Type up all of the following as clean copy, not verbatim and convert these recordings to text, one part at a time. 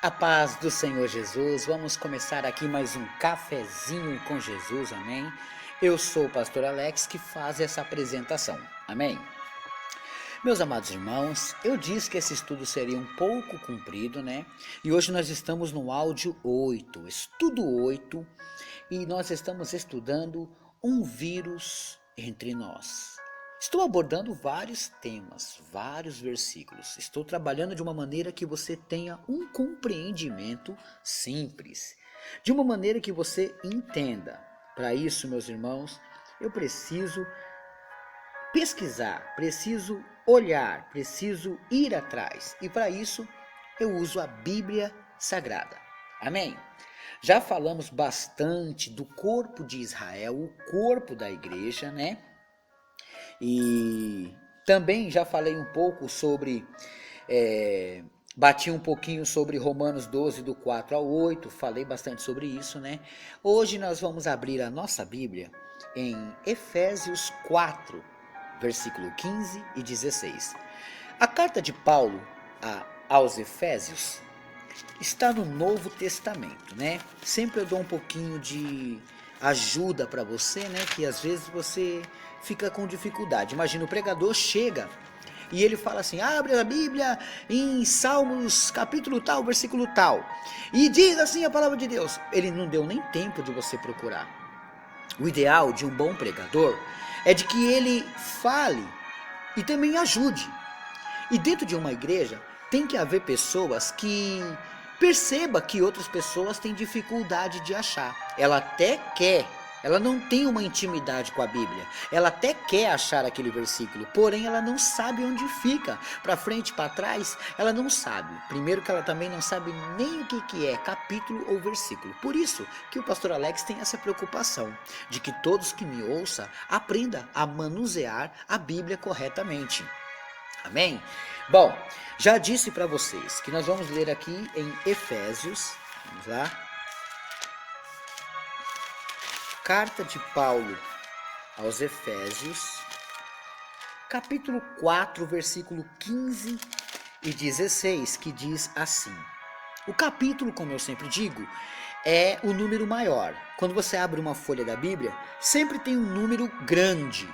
A paz do Senhor Jesus, vamos começar aqui mais um cafezinho com Jesus, amém? Eu sou o pastor Alex que faz essa apresentação, amém? Meus amados irmãos, eu disse que esse estudo seria um pouco comprido, né? E hoje nós estamos no áudio 8, estudo 8, e nós estamos estudando um vírus entre nós. Estou abordando vários temas, vários versículos. Estou trabalhando de uma maneira que você tenha um compreendimento simples, de uma maneira que você entenda. Para isso, meus irmãos, eu preciso pesquisar, preciso olhar, preciso ir atrás. E para isso, eu uso a Bíblia Sagrada. Amém? Já falamos bastante do corpo de Israel, o corpo da igreja, né? E também já falei um pouco sobre, bati um pouquinho sobre Romanos 12, do 4 ao 8, falei bastante sobre isso, né? Hoje nós vamos abrir a nossa Bíblia em Efésios 4, versículo 15 e 16. A carta de Paulo aos Efésios está no Novo Testamento, né? Sempre eu dou um pouquinho de ajuda para você, né? Que às vezes você fica com dificuldade. Imagina, o pregador chega e ele fala assim: abre a Bíblia em Salmos capítulo tal, versículo tal, e diz assim a palavra de Deus. Ele não deu nem tempo de você procurar. O ideal de um bom pregador é de que ele fale e também ajude. E dentro de uma igreja tem que haver pessoas que perceba que outras pessoas têm dificuldade de achar. Ela até quer, ela não tem uma intimidade com a Bíblia. Ela até quer achar aquele versículo, porém ela não sabe onde fica. Para frente, para trás, ela não sabe. Primeiro que ela também não sabe nem o que é capítulo ou versículo. Por isso que o pastor Alex tem essa preocupação de que todos que me ouçam aprendam a manusear a Bíblia corretamente. Amém? Bom, já disse para vocês que nós vamos ler aqui em Efésios, vamos lá. Carta de Paulo aos Efésios, capítulo 4, versículo 15 e 16, que diz assim. O capítulo, como eu sempre digo, é o número maior. Quando você abre uma folha da Bíblia, sempre tem um número grande,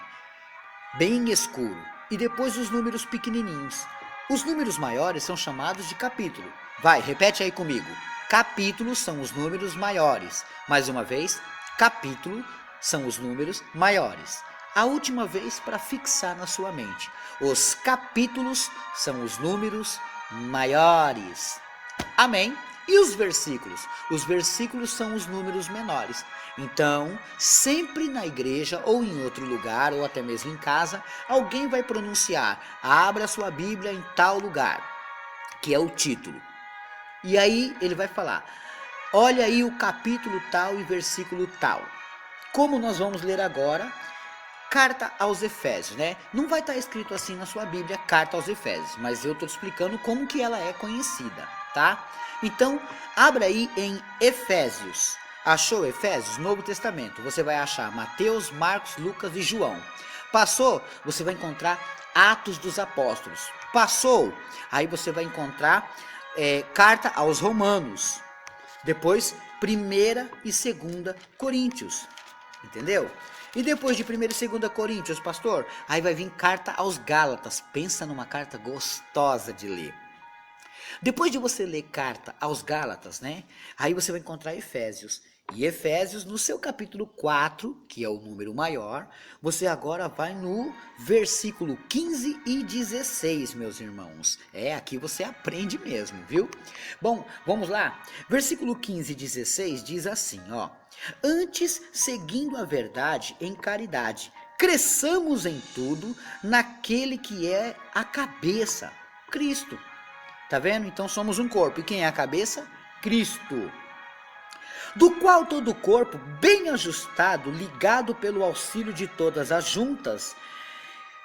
bem escuro, e depois os números pequenininhos. Os números maiores são chamados de capítulo. Vai, repete aí comigo. Capítulos são os números maiores. Mais uma vez, capítulo são os números maiores. A última vez para fixar na sua mente. Os capítulos são os números maiores. Amém? E os versículos? Os versículos são os números menores. Então, sempre na igreja ou em outro lugar, ou até mesmo em casa, alguém vai pronunciar: abra sua Bíblia em tal lugar, que é o título. E aí ele vai falar: olha aí o capítulo tal e versículo tal. Como nós vamos ler agora, carta aos Efésios, né? Não vai estar escrito assim na sua Bíblia, carta aos Efésios, mas eu estou te explicando como que ela é conhecida, tá? Então, abra aí em Efésios. Achou Efésios? Novo Testamento. Você vai achar Mateus, Marcos, Lucas e João. Passou? Você vai encontrar Atos dos Apóstolos. Passou? Aí você vai encontrar carta aos Romanos. Depois, 1ª e 2ª Coríntios. Entendeu? E depois de 1ª e 2ª Coríntios, pastor, aí vai vir carta aos Gálatas. Pensa numa carta gostosa de ler. Depois de você ler carta aos Gálatas, né? Aí você vai encontrar Efésios. E Efésios, no seu capítulo 4, que é o número maior, você agora vai no versículo 15 e 16, meus irmãos. Aqui você aprende mesmo, viu? Bom, vamos lá. Versículo 15 e 16 diz assim, ó. Antes, seguindo a verdade em caridade, cresçamos em tudo naquele que é a cabeça, Cristo. Tá vendo? Então somos um corpo. E quem é a cabeça? Cristo. Do qual todo o corpo, bem ajustado, ligado pelo auxílio de todas as juntas,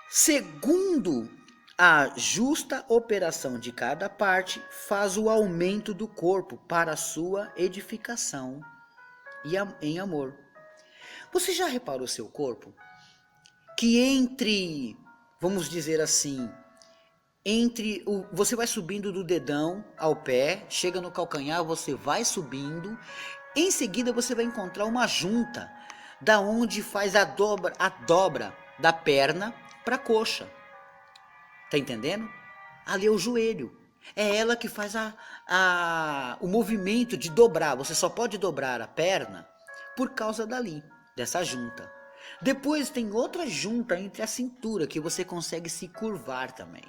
segundo a justa operação de cada parte, faz o aumento do corpo para a sua edificação e em amor. Você já reparou seu corpo? Que entre, vamos dizer assim, você vai subindo do dedão ao pé, chega no calcanhar, você vai subindo. Em seguida você vai encontrar uma junta, da onde faz a dobra da perna para a coxa. Tá entendendo? Ali é o joelho. É ela que faz o movimento de dobrar. Você só pode dobrar a perna por causa dali, dessa junta. Depois tem outra junta entre a cintura que você consegue se curvar também.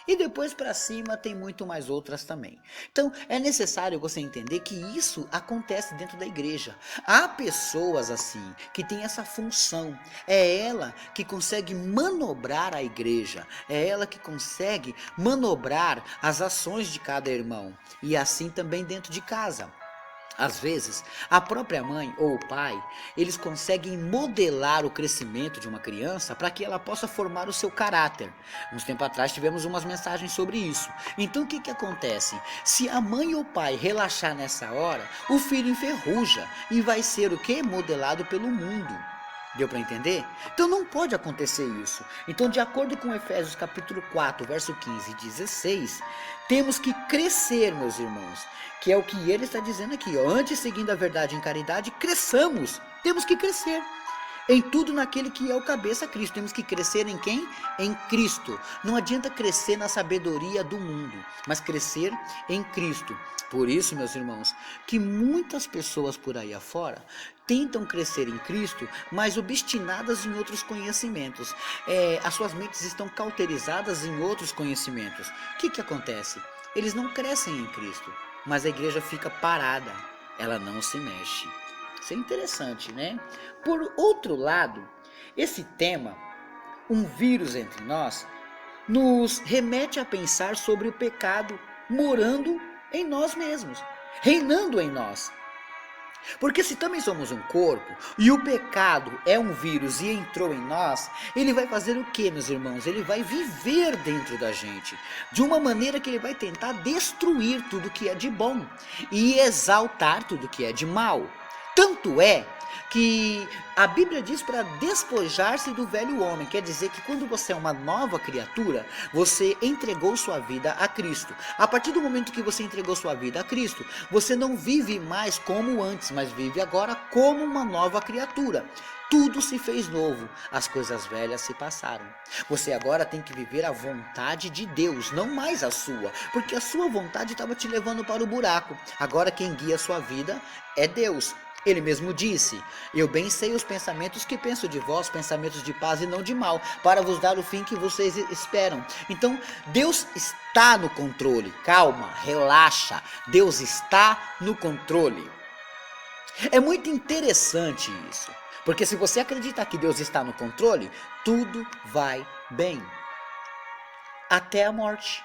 E depois para cima tem muito mais outras também. Então é necessário você entender que isso acontece dentro da igreja. Há pessoas assim que têm essa função. É ela que consegue manobrar a igreja. É ela que consegue manobrar as ações de cada irmão. E assim também dentro de casa. Às vezes, a própria mãe ou o pai, eles conseguem modelar o crescimento de uma criança para que ela possa formar o seu caráter. Uns tempo atrás tivemos umas mensagens sobre isso. Então o que acontece? Se a mãe ou o pai relaxar nessa hora, o filho enferruja e vai ser o quê? Modelado pelo mundo. Deu para entender? Então não pode acontecer isso. Então, de acordo com Efésios capítulo 4, verso 15 e 16, temos que crescer, meus irmãos, que é o que ele está dizendo aqui, ó. Antes, seguindo a verdade em caridade, cresçamos. Temos que crescer. Em tudo naquele que é o cabeça, Cristo. Temos que crescer em quem? Em Cristo. Não adianta crescer na sabedoria do mundo, mas crescer em Cristo. Por isso, meus irmãos, que muitas pessoas por aí afora tentam crescer em Cristo, mas obstinadas em outros conhecimentos. As suas mentes estão cauterizadas em outros conhecimentos. O que acontece? Eles não crescem em Cristo, mas a igreja fica parada. Ela não se mexe. Isso é interessante, né? Por outro lado, esse tema, um vírus entre nós, nos remete a pensar sobre o pecado morando em nós mesmos, reinando em nós. Porque se também somos um corpo e o pecado é um vírus e entrou em nós, ele vai fazer o que, meus irmãos? Ele vai viver dentro da gente, de uma maneira que ele vai tentar destruir tudo que é de bom e exaltar tudo que é de mal. Tanto é que a Bíblia diz para despojar-se do velho homem. Quer dizer que quando você é uma nova criatura, você entregou sua vida a Cristo. A partir do momento que você entregou sua vida a Cristo, você não vive mais como antes, mas vive agora como uma nova criatura. Tudo se fez novo, as coisas velhas se passaram. Você agora tem que viver a vontade de Deus, não mais a sua, porque a sua vontade estava te levando para o buraco. Agora quem guia a sua vida é Deus. Ele mesmo disse, eu bem sei os pensamentos que penso de vós, pensamentos de paz e não de mal, para vos dar o fim que vocês esperam. Então, Deus está no controle. Calma, relaxa. Deus está no controle. É muito interessante isso, porque se você acreditar que Deus está no controle, tudo vai bem. Até a morte.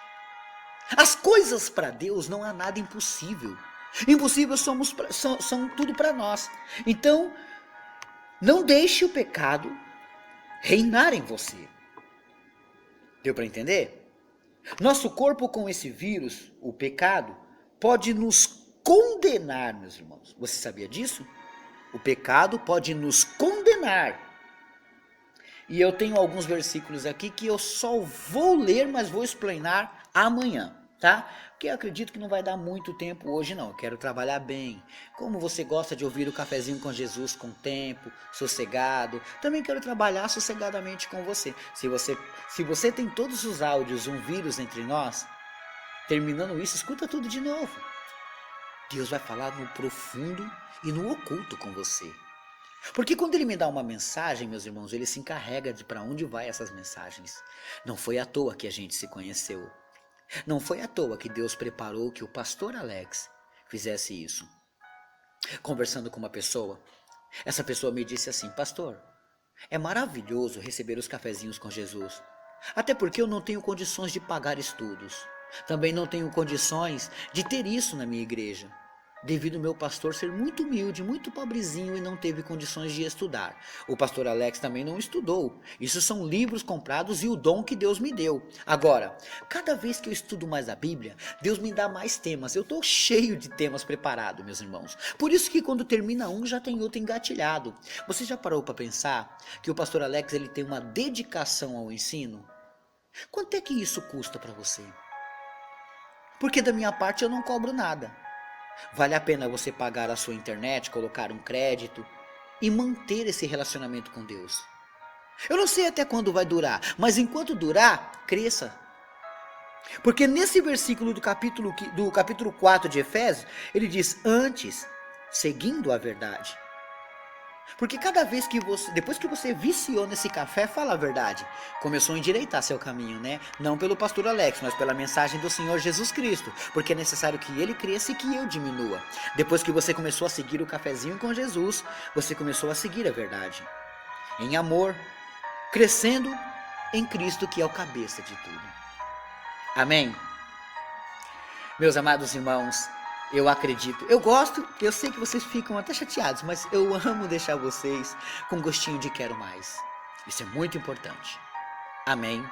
As coisas para Deus não há nada impossível. Impossível são tudo para nós. Então, não deixe o pecado reinar em você. Deu para entender? Nosso corpo com esse vírus, o pecado, pode nos condenar, meus irmãos. Você sabia disso? O pecado pode nos condenar. E eu tenho alguns versículos aqui que eu só vou ler, mas vou explanar amanhã. Tá? Porque eu acredito que não vai dar muito tempo hoje não, eu quero trabalhar bem. Como você gosta de ouvir o Cafezinho com Jesus com tempo, sossegado, também quero trabalhar sossegadamente com você. Se você tem todos os áudios, um vírus entre nós, terminando isso, escuta tudo de novo. Deus vai falar no profundo e no oculto com você. Porque quando ele me dá uma mensagem, meus irmãos, ele se encarrega de para onde vai essas mensagens. Não foi à toa que a gente se conheceu. Não foi à toa que Deus preparou que o pastor Alex fizesse isso. Conversando com uma pessoa, essa pessoa me disse assim, pastor, é maravilhoso receber os cafezinhos com Jesus. Até porque eu não tenho condições de pagar estudos. Também não tenho condições de ter isso na minha igreja. Devido ao meu pastor ser muito humilde, muito pobrezinho e não teve condições de estudar. O pastor Alex também não estudou. Isso são livros comprados e o dom que Deus me deu. Agora, cada vez que eu estudo mais a Bíblia, Deus me dá mais temas. Eu estou cheio de temas preparados, meus irmãos. Por isso que quando termina um, já tem outro engatilhado. Você já parou para pensar que o pastor Alex ele tem uma dedicação ao ensino? Quanto é que isso custa para você? Porque da minha parte eu não cobro nada. Vale a pena você pagar a sua internet, colocar um crédito e manter esse relacionamento com Deus. Eu não sei até quando vai durar, mas enquanto durar, cresça. Porque nesse versículo do capítulo 4 de Efésios, ele diz: antes, seguindo a verdade. Porque cada vez que você, depois que você viciou nesse café, fala a verdade. Começou a endireitar seu caminho, né? Não pelo pastor Alex, mas pela mensagem do Senhor Jesus Cristo. Porque é necessário que ele cresça e que eu diminua. Depois que você começou a seguir o cafezinho com Jesus, você começou a seguir a verdade. Em amor, crescendo em Cristo, que é o cabeça de tudo. Amém? Meus amados irmãos, eu acredito, eu gosto, eu sei que vocês ficam até chateados, mas eu amo deixar vocês com gostinho de quero mais. Isso é muito importante. Amém?